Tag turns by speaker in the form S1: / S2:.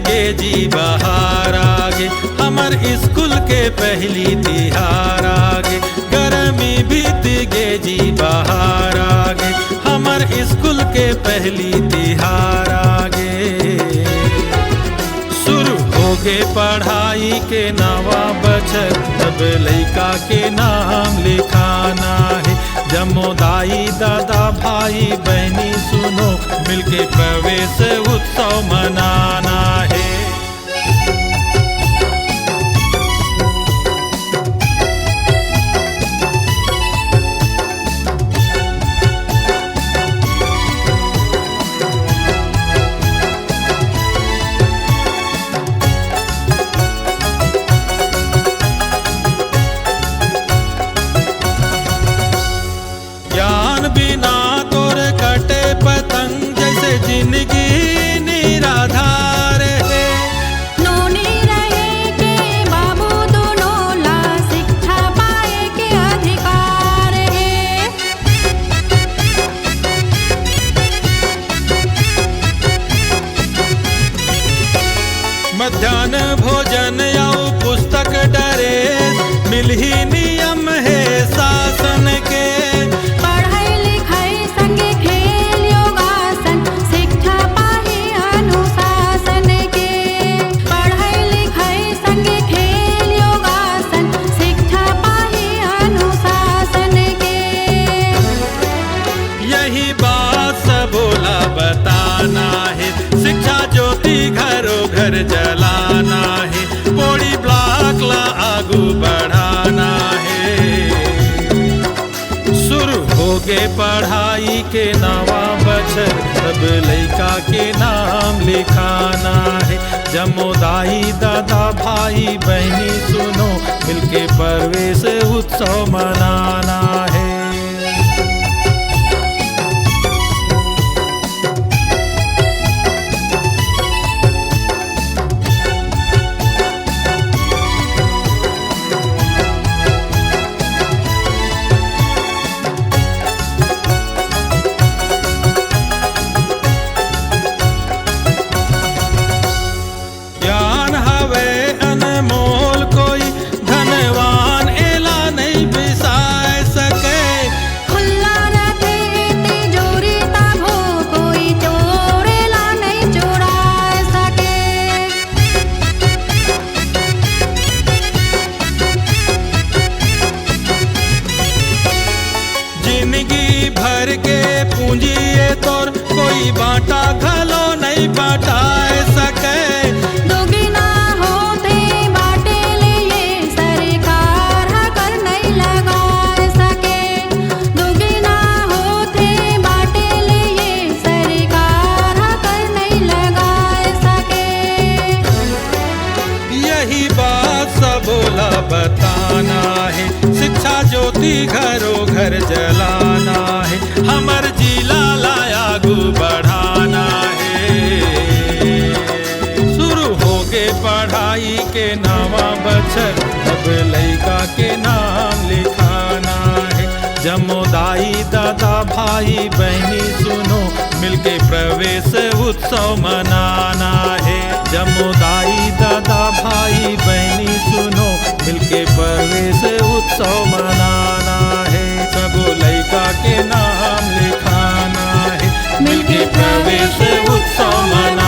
S1: गे जी बहार आगे, हमर स्कूल के पहली तिहार आगे। गर्मी बीत गे जी बहार आगे, हमर स्कूल के पहली तिहार आगे। शुरू हो गे पढ़ाई के नवा बछर, तब लइका के नाम लिखाना है। जमो दाई दादा भाई बहनी सुनो, मिलके प्रवेश उत्सव मनाना है। ज्ञान बिना तोर कटे पतंग, जैसे जिंदगी निराधार है।
S2: नोनी रहे के बाबू दोनों ला शिक्षा पाए के अधिकार है।
S1: मध्याह्न भोजन या पुस्तक डरे, मिल ही नियम है शासन के।
S2: पढ़ाई लिखाई संगे खेल योगासन, शिक्षा पाही अनुशासन के। पढ़ाई लिखाई संगे खेल योगासन, शिक्षा पाही अनुशासन के।
S1: यही बात सबोला बताना है, शिक्षा ज्योति घरों घर जलाना है। पोड़ी ब्लॉक ला आगू बढ़ाना है। शुरू हो गे पढ़ाई के नवा बछर, तब लइका के नाम लिखाना है। जमो दाई दादा भाई बहनी सुनो, मिलके प्रवेश उत्सव मनाना है। ज्ञान हवे अनमोल, कोई धनवान एला नहीं बिसाए सके।
S2: खुला रहते तिजोरी ताभो, कोई चोरेला नहीं चुराए सके।
S1: जिंदगी भर के पूंजी ये तोर, कोई बाटा घलो नहीं बाटाए सके।
S2: दोगुना होते बाटे लिए सरकार कर नहीं लगा सके। दोगुना होते बाटे लिए सरकार कर नहीं लगा सके।
S1: यही बात सबोला बताना है, शिक्षा ज्योति घरों घर जलाना है। हमर जिला लाया आगू बढ़ाना है। शुरू हो गे पढ़ाई के नवा बछर, अब लइका के नाम लिखाना है। जमो दाई दादा भाई बहनी सुनो, मिलके प्रवेश उत्सव मनाना है। जमो दाई दादा भाई बहनी सुनो, मिलके प्रवेश उत्सव मनाना है। सब लइका के नाम लिखाना है, मिलके प्रवेश उत्सव मनाना